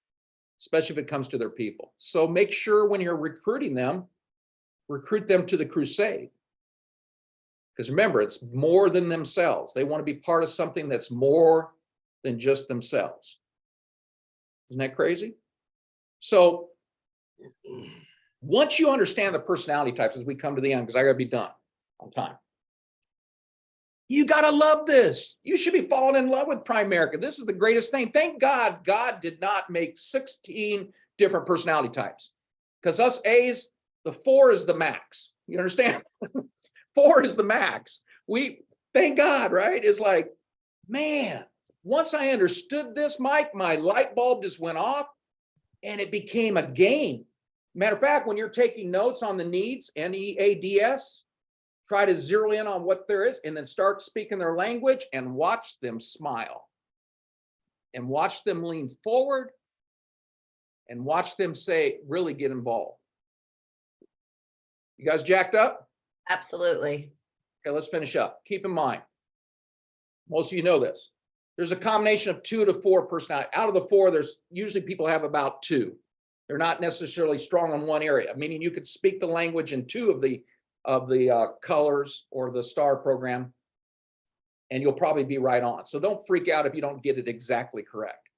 especially if it comes to their people. So make sure when you're recruiting them, recruit them to the crusade. Because remember, it's more than themselves. They want to be part of something that's more than just themselves. Isn't that crazy? So once you understand the personality types as we come to the end, because I got to be done on time. You got to love this. You should be falling in love with Primerica. This is the greatest thing. Thank God, God did not make 16 different personality types. Because us A's, the 4 is the max. You understand? 4 is the max. Thank God, right? It's like, man, once I understood this, Mike, my light bulb just went off and it became a game. Matter of fact, when you're taking notes on the needs, NEADS, try to zero in on what there is and then start speaking their language and watch them smile and watch them lean forward and watch them say, really get involved. You guys jacked up? Absolutely. Okay, let's finish up. Keep in mind, most of you know this. There's a combination of 2 to 4 personality. Out of the 4, there's usually people have about 2. They're not necessarily strong in one area, meaning you could speak the language in 2 of the colors or the STAR program, and you'll probably be right on. So don't freak out if you don't get it exactly correct.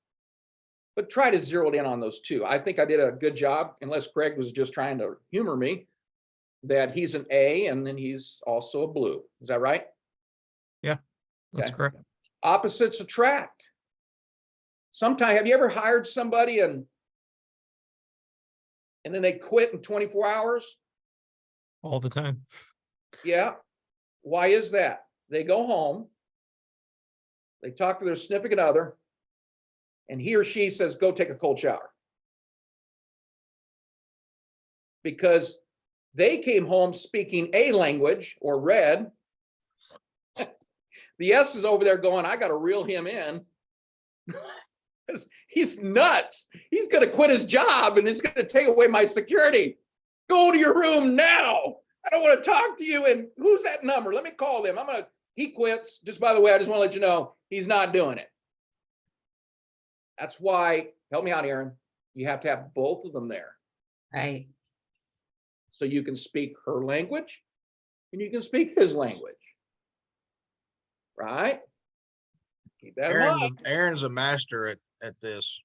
But try to zero it in on those 2. I think I did a good job, unless Craig was just trying to humor me, that he's an A and then he's also a blue. Is that right? Yeah, that's Okay. correct. Opposites attract. Sometimes, have you ever hired somebody and then they quit in 24 hours? All the time. Yeah. Why is that? They go home, they talk to their significant other, and he or she says, go take a cold shower. Because they came home speaking a language or red. The S is over there going, I got to reel him in. He's nuts. He's going to quit his job and it's going to take away my security. Go to your room now. I don't want to talk to you. And who's that number? Let me call them. He quits. Just by the way, I just want to let you know, he's not doing it. That's why, help me out, Aaron. You have to have both of them there. Right. So you can speak her language and you can speak his language. Right? Keep that in mind. Aaron's a master at this.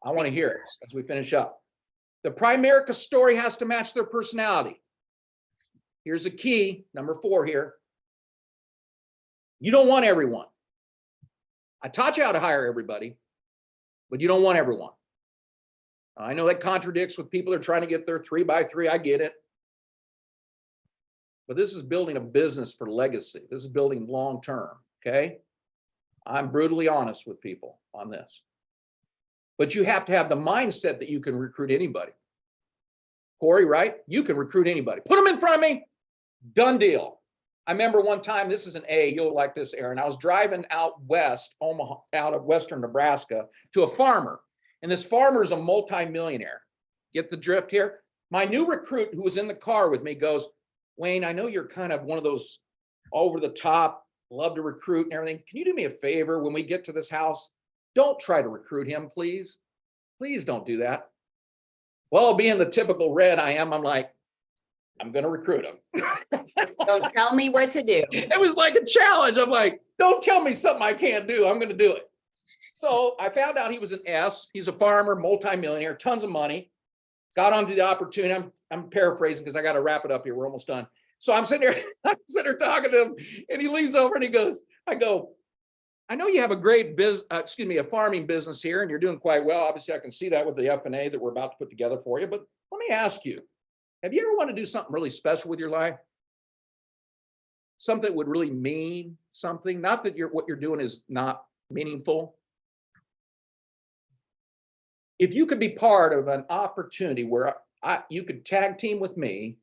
I want to hear it as we finish up. The Primerica story has to match their personality. Here's a key, number 4 here. You don't want everyone. I taught you how to hire everybody, but you don't want everyone. I know that contradicts with people that are trying to get their 3x3. I get it. But this is building a business for legacy. This is building long-term, okay? I'm brutally honest with people on this. But you have to have the mindset that you can recruit anybody. Corey, right? You can recruit anybody. Put them in front of me. Done deal. I remember one time, this is an A, you'll like this, Aaron. I was driving out west, Omaha, out of western Nebraska, to a farmer. And this farmer is a multimillionaire. Get the drift here? My new recruit who was in the car with me goes, Wayne, I know you're kind of one of those over the top, love to recruit and everything. Can you do me a favor when we get to this house? Don't try to recruit him, please. Please don't do that. Well, being the typical red I am, I'm like, I'm going to recruit him. Don't tell me what to do. It was like a challenge. I'm like, don't tell me something I can't do. I'm going to do it. So I found out he was an S. He's a farmer, multimillionaire, tons of money. Got onto the opportunity. I'm paraphrasing because I got to wrap it up here. We're almost done. So I'm sitting there talking to him, and he leans over and he goes, I know you have a great a farming business here, and you're doing quite well. Obviously, I can see that with the F&A that we're about to put together for you. But let me ask you, have you ever wanted to do something really special with your life? Something that would really mean something? Not that what you're doing is not meaningful. If you could be part of an opportunity where you could tag team with me,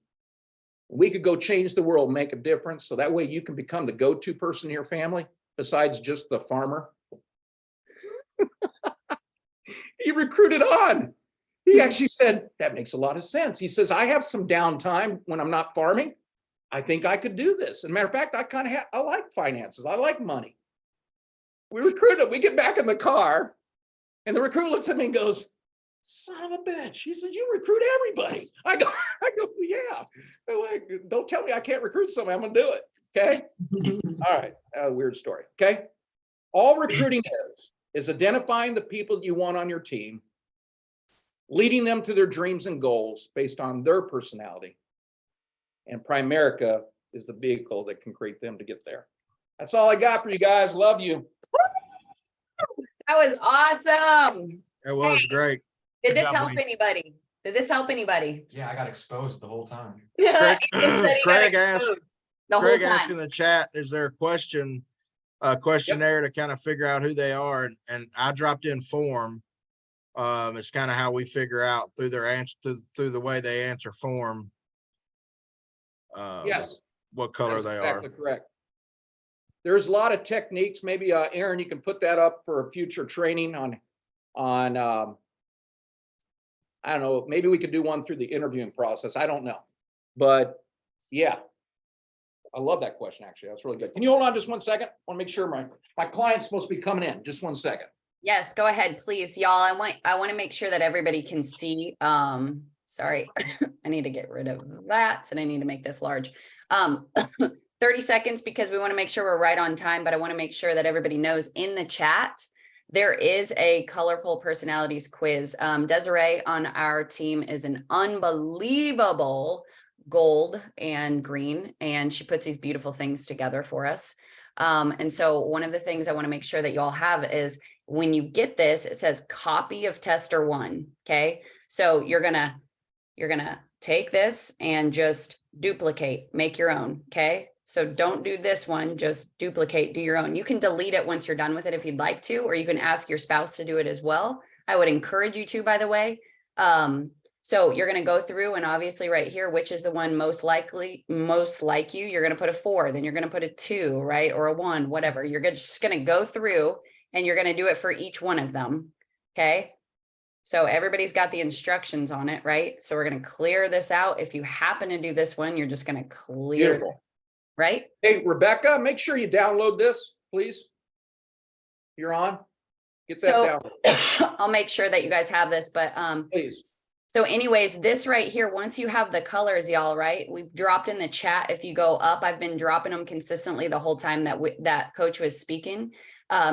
we could go change the world, make a difference. So that way you can become the go-to person in your family besides just the farmer. He recruited on. He actually said, that makes a lot of sense. He says, I have some downtime when I'm not farming. I think I could do this. As a matter of fact, I like finances. I like money. We recruit him. We get back in the car and the recruiter looks at me and goes, son of a bitch. He said, you recruit everybody. I go, yeah. I'm like, don't tell me I can't recruit somebody. I'm going to do it. Okay. All right. Weird story. Okay. All recruiting is identifying the people you want on your team, leading them to their dreams and goals based on their personality. And Primerica is the vehicle that can create them to get there. That's all I got for you guys. Love you. That was awesome. It was great. Did Good this job, help Wayne. anybody? Did this help anybody? Yeah, I got exposed the whole time. Ethan said he got Craig asked- exposed the whole Craig asked in time. the chat, is there a questionnaire to kind of figure out who they are? And I dropped in form. It's kind of how we figure out through their answer, through the way they answer form. Yes. What color That's they are. exactly correct. There's a lot of techniques. Maybe Aaron, you can put that up for a future training on I don't know, maybe we could do one through the interviewing process. I don't know. But yeah, I love that question, actually. That's really good. Can you hold on just 1 second? I want to make sure my client's supposed to be coming in. Just 1 second. Yes, go ahead, please, y'all. I want to make sure that everybody can see. Sorry, I need to get rid of that, and I need to make this large. 30 seconds because we want to make sure we're right on time, but I want to make sure that everybody knows in the chat, there is a colorful personalities quiz. Desiree on our team is an unbelievable gold and green, and she puts these beautiful things together for us. And so one of the things I want to make sure that you all have is when you get this, it says copy of tester 1. Okay. So you're going to take this and just duplicate, make your own. Okay. So don't do this one, just duplicate, do your own. You can delete it once you're done with it if you'd like to, or you can ask your spouse to do it as well. I would encourage you to, by the way. So you're going to go through and obviously right here, which is the one most like you, you're going to put a 4, then you're going to put a 2, right? Or a 1, whatever. You're just going to go through and you're going to do it for each one of them. Okay. So everybody's got the instructions on it, right? So we're going to clear this out. If you happen to do this one, you're just going to clear it, right? Hey, Rebecca, make sure you download this, please. You're on. Get that down. I'll make sure that you guys have this, but please. So anyways, this right here, once you have the colors, y'all, right? We've dropped in the chat. If you go up, I've been dropping them consistently the whole time that coach was speaking,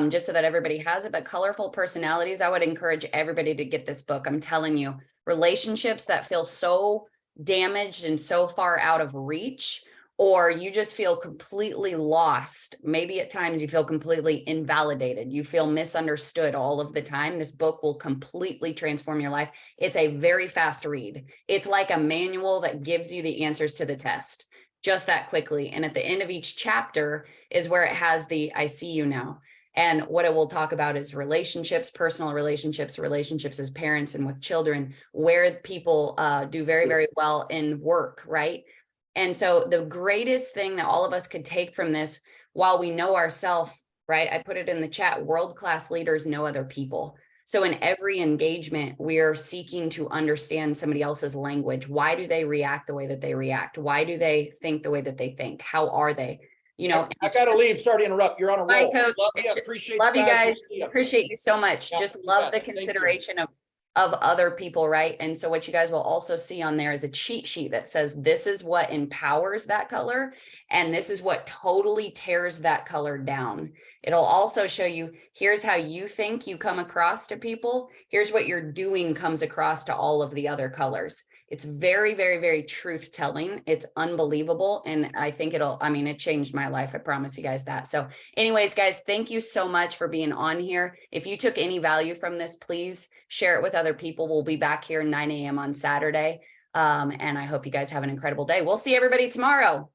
just so that everybody has it. But Colorful Personalities, I would encourage everybody to get this book. I'm telling you, relationships that feel so damaged and so far out of reach, or you just feel completely lost. Maybe at times you feel completely invalidated. You feel misunderstood all of the time. This book will completely transform your life. It's a very fast read. It's like a manual that gives you the answers to the test just that quickly. And at the end of each chapter is where it has the I see you now. And what it will talk about is relationships, personal relationships, relationships as parents and with children, where people do very, very well in work, right? And so the greatest thing that all of us could take from this, while we know ourselves, right? I put it in the chat, world-class leaders know other people. So in every engagement, we are seeking to understand somebody else's language. Why do they react the way that they react? Why do they think the way that they think? How are they? You know, I gotta leave, sorry to interrupt. You're on a Bye, roll. Coach. Love you, appreciate Love you guys. We'll see ya. Appreciate you so much. Yeah, Just you love the bet. Thank you. consideration of other people, right? And so what you guys will also see on there is a cheat sheet that says this is what empowers that color, and this is what totally tears that color down. It'll also show you, here's how you think you come across to people. Here's what you're doing comes across to all of the other colors. It's very, very, very truth telling. It's unbelievable. And I think it changed my life. I promise you guys that. So anyways, guys, thank you so much for being on here. If you took any value from this, please share it with other people. We'll be back here 9 a.m. on Saturday. And I hope you guys have an incredible day. We'll see everybody tomorrow.